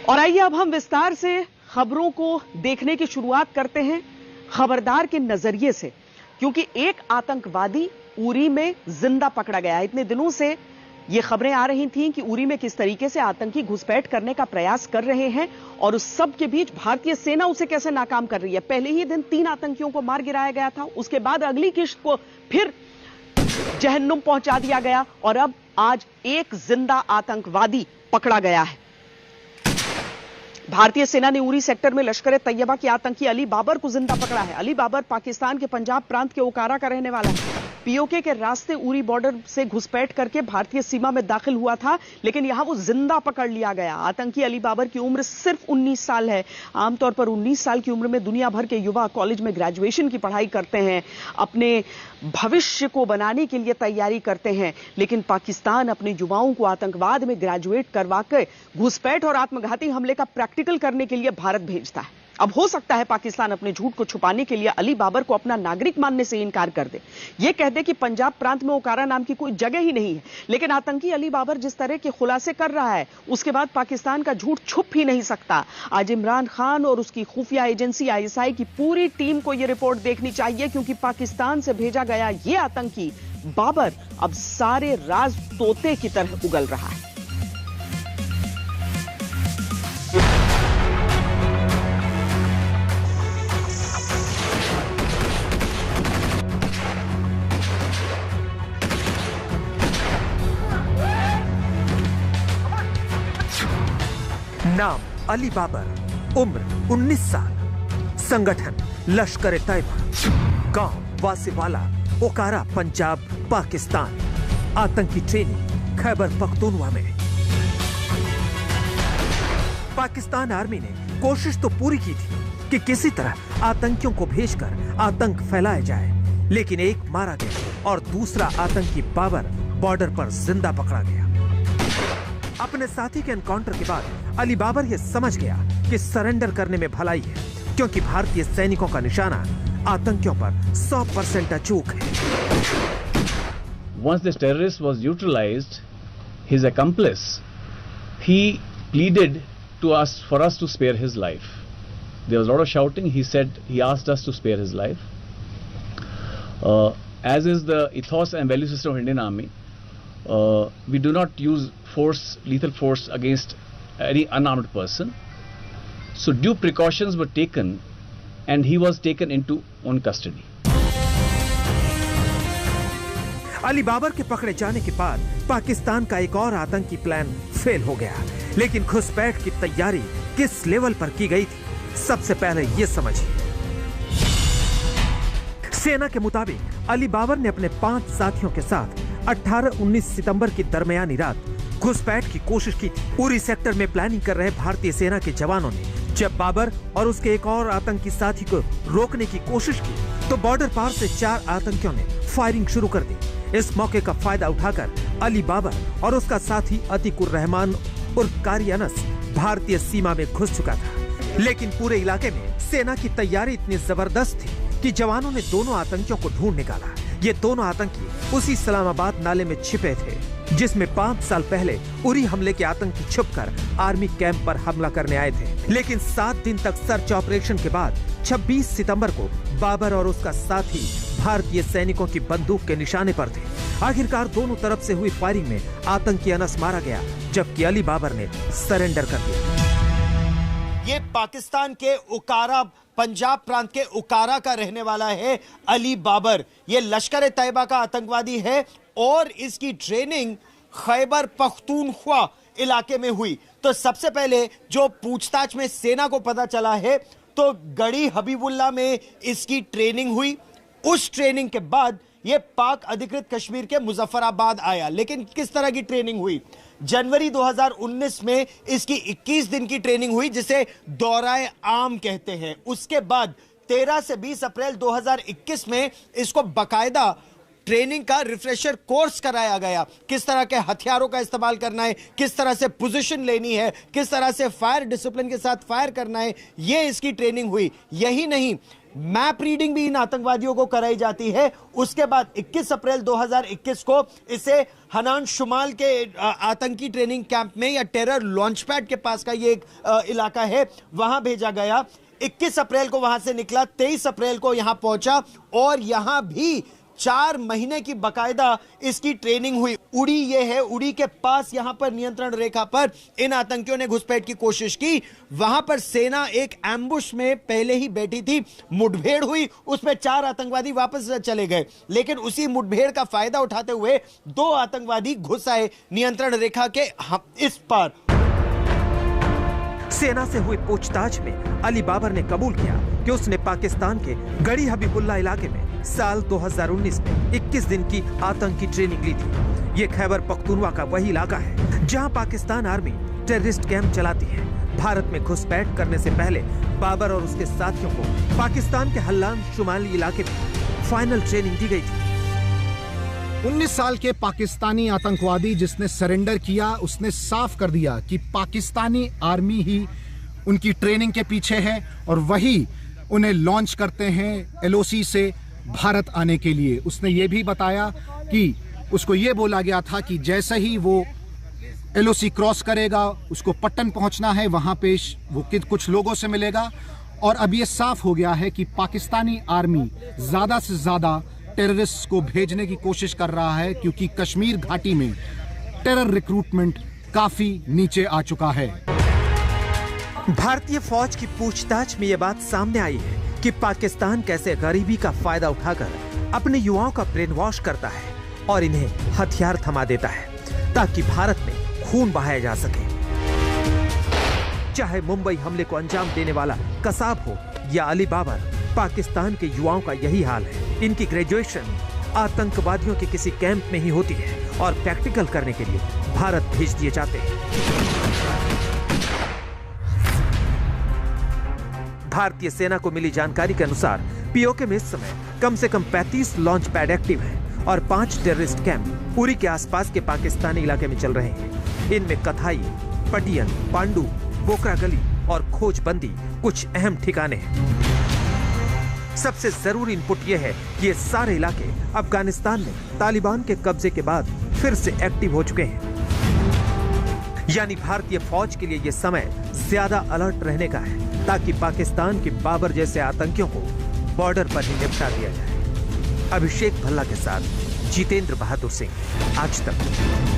और आइए अब हम विस्तार से खबरों को देखने की शुरुआत करते हैं खबरदार के नजरिए से, क्योंकि एक आतंकवादी उरी में जिंदा पकड़ा गया है। इतने दिनों से ये खबरें आ रही थीं कि उरी में किस तरीके से आतंकी घुसपैठ करने का प्रयास कर रहे हैं और उस सब के बीच भारतीय सेना उसे कैसे नाकाम कर रही है। पहले ही दिन 3 आतंकियों को मार गिराया गया था, उसके बाद अगली किश्त को फिर जहन्नुम पहुंचा दिया गया और अब आज एक जिंदा आतंकवादी पकड़ा गया है। भारतीय सेना ने उरी सेक्टर में लश्कर-ए-तैयबा के आतंकी अली बाबर को जिंदा पकड़ा है। अली बाबर पाकिस्तान के पंजाब प्रांत के ओकारा का रहने वाला है। पीओके के रास्ते उरी बॉर्डर से घुसपैठ करके भारतीय सीमा में दाखिल हुआ था, लेकिन यहां वो जिंदा पकड़ लिया गया। आतंकी अली बाबर की उम्र सिर्फ 19 साल है। आमतौर पर 19 साल की उम्र में दुनिया भर के युवा कॉलेज में ग्रेजुएशन की पढ़ाई करते हैं, अपने भविष्य को बनाने के लिए तैयारी करते हैं, लेकिन पाकिस्तान अपने युवाओं को आतंकवाद में ग्रेजुएट करवा कर घुसपैठ और आत्मघाती हमले का प्रैक्टिकल करने के लिए भारत भेजता है। अब हो सकता है पाकिस्तान अपने झूठ को छुपाने के लिए अली बाबर को अपना नागरिक मानने से इनकार कर दे, यह कह दे कि पंजाब प्रांत में ओकारा नाम की कोई जगह ही नहीं है। लेकिन आतंकी अली बाबर जिस तरह के खुलासे कर रहा है, उसके बाद पाकिस्तान का झूठ छुप ही नहीं सकता। आज इमरान खान और उसकी खुफिया एजेंसी ISI की पूरी टीम को यह रिपोर्ट देखनी चाहिए, क्योंकि पाकिस्तान से भेजा गया यह आतंकी बाबर अब सारे राज तोते की तरह उगल रहा है। नाम अली बाबर, उम्र 19 साल, संगठन लश्कर-ए-तैयबा, गांव वासीवाला, ओकारा, पंजाब, पाकिस्तान। आतंकी ट्रेनिंग खैबर पख्तूनख्वा में। पाकिस्तान आर्मी ने कोशिश तो पूरी की थी कि किसी तरह आतंकियों को भेजकर आतंक फैलाया जाए, लेकिन एक मारा गया और दूसरा आतंकी बाबर बॉर्डर पर जिंदा पकड़ा गया। अपने साथी के एनकाउंटर के बाद अली बाबर यह समझ गया कि सरेंडर करने में भलाई है, क्योंकि भारतीय सैनिकों का निशाना आतंकियों पर 100% अचूक है। Once this terrorist was neutralized, his accomplice, he pleaded to us for us to spare his life. There was a lot of shouting. He asked us to spare his life. As is the ethos and value system of Indian Army, we do not use lethal force against any unarmed person. So due precautions were taken and he was taken into own custody. Ali Babar के पकड़े जाने के बाद पाकिस्तान का एक और आतंकी plan fail हो गया, लेकिन घुसपैठ की तैयारी किस लेवल पर की गई थी, सबसे पहले ये समझिए। सेना के मुताबिक अली बाबर ने अपने 5 साथियों के साथ 18-19 सितंबर की दरमियानी रात घुसपैठ की कोशिश की थी। उरी सेक्टर में प्लानिंग कर रहे भारतीय सेना के जवानों ने जब बाबर और उसके एक और आतंकी साथी को रोकने की कोशिश की, तो बॉर्डर पार से 4 आतंकियों ने फायरिंग शुरू कर दी। इस मौके का फायदा उठाकर अली बाबर और उसका साथी अतीकुर रहमान उर्फ कारी अनस भारतीय सीमा में घुस चुका था, लेकिन पूरे इलाके में सेना की तैयारी इतनी जबरदस्त थी कि जवानों ने दोनों आतंकियों को ढूंढ निकाला। ये दोनों आतंकी उसी इस्लामाबाद नाले में छिपे थे, जिसमें 5 साल पहले उरी हमले के आतंकी छुपकर आर्मी कैंप पर हमला करने आए थे। लेकिन 7 दिन तक सर्च ऑपरेशन के बाद 26 सितंबर को बाबर और उसका साथी भारतीय सैनिकों की बंदूक के निशाने पर थे। आखिरकार दोनों तरफ से हुई फायरिंग में आतंकी अनस मारा गया, जबकि अली बाबर ने सरेंडर कर दिया। ये पाकिस्तान के ओकारा, पंजाब प्रांत के ओकारा का रहने वाला है अली बाबर। ये लश्कर-ए-तैयबा का आतंकवादी है और इसकी ट्रेनिंग खैबर पख्तूनख्वा इलाके में हुई। तो सबसे पहले जो पूछताछ में सेना को पता चला है, तो गढ़ी हबीबुल्ला में इसकी ट्रेनिंग हुई। उस ट्रेनिंग के बाद ये पाक अधिकृत कश्मीर के मुजफ्फराबाद आया। लेकिन किस तरह की ट्रेनिंग हुई? जनवरी 2019 में इसकी 21 दिन की ट्रेनिंग हुई, जिसे दौराए आम कहते हैं। उसके बाद 13 से 20 अप्रैल 2021 में इसको बाकायदा ट्रेनिंग का रिफ्रेशर कोर्स कराया गया। किस तरह के हथियारों का इस्तेमाल करना है, किस तरह से पोजीशन लेनी है, किस तरह से फायर डिसिप्लिन के साथ फायर करना है, यह इसकी ट्रेनिंग हुई। यही नहीं, मैप रीडिंग भी इन आतंकवादियों को कराई जाती है। उसके बाद 21 अप्रैल 2021 को इसे हनान शुमाल के आतंकी ट्रेनिंग कैंप में या टेरर लॉन्च पैड के पास का ये एक इलाका है, वहां भेजा गया। 21 अप्रैल को वहां से निकला, 23 अप्रैल को यहां पहुंचा और यहां भी 4 महीने की बकायदा इसकी ट्रेनिंग हुई। उड़ी ये है, उड़ी के पास यहां पर नियंत्रण रेखा पर इन आतंकियों ने घुसपैठ की कोशिश की। वहां पर सेना एक एम्बुश में पहले ही बैठी थी, मुठभेड़ हुई, उसमें 4 आतंकवादी वापस चले गए। लेकिन उसी मुठभेड़ का फायदा उठाते हुए 2 आतंकवादी घुस आए नियंत्रण रेखा के इस पार। सेना से हुई पूछताछ में अली बाबर ने कबूल किया कि उसने पाकिस्तान के गड़ी हबीबुल्ला इलाके में साल 2019 में 21 दिन की आतंकी ट्रेनिंग ली थी। ये खैबर पख्तूनवा का वही इलाका है जहां पाकिस्तान आर्मी टेररिस्ट कैंप चलाती है। भारत में घुसपैठ करने से पहले बाबर और उसके साथियों को पाकिस्तान के हल्लान शुमाली इलाके में फाइनल ट्रेनिंग दी गई थी। 19 साल के पाकिस्तानी आतंकवादी जिसने सरेंडर किया, उसने साफ कर दिया कि पाकिस्तानी आर्मी ही उनकी ट्रेनिंग के पीछे है और वही उन्हें लॉन्च करते हैं एलओसी से भारत आने के लिए। उसने ये भी बताया कि उसको ये बोला गया था कि जैसे ही वो एलओसी क्रॉस करेगा, उसको पट्टन पहुंचना है, वहां पे वो कुछ लोगों से मिलेगा। और अब ये साफ हो गया है कि पाकिस्तानी आर्मी ज्यादा से ज्यादा टेररिस्ट को भेजने की कोशिश कर रहा है, क्योंकि कश्मीर घाटी में टेरर रिक्रूटमेंट काफी नीचे आ चुका है। भारतीय फौज की पूछताछ में यह बात सामने आई है कि पाकिस्तान कैसे गरीबी का फायदा उठाकर अपने युवाओं का ब्रेन वॉश करता है और इन्हें हथियार थमा देता है ताकि भारत में खून बहाया जा सके। चाहे मुंबई हमले को अंजाम देने वाला कसाब हो या अली बाबर, पाकिस्तान के युवाओं का यही हाल है। इनकी ग्रेजुएशन आतंकवादियों के किसी कैंप में ही होती है और प्रैक्टिकल करने के लिए भारत भेज दिए जाते हैं। भारतीय सेना को मिली जानकारी के अनुसार पीओके में इस समय कम से कम 35 लॉन्च पैड एक्टिव हैं और 5 टेररिस्ट कैंप उरी के आसपास के पाकिस्तानी इलाके में चल रहे हैं। इनमें कथाई, पटियन, पांडू, बोकरा गली और खोजबंदी कुछ अहम ठिकाने हैं। सबसे जरूरी इनपुट यह है कि ये सारे इलाके अफगानिस्तान में तालिबान के कब्जे के बाद फिर से एक्टिव हो चुके हैं। यानी भारतीय फौज के लिए यह समय ज्यादा अलर्ट रहने का है ताकि पाकिस्तान के बाबर जैसे आतंकियों को बॉर्डर पर ही निपटा दिया जाए। अभिषेक भल्ला के साथ जितेंद्र बहादुर सिंह, आज तक।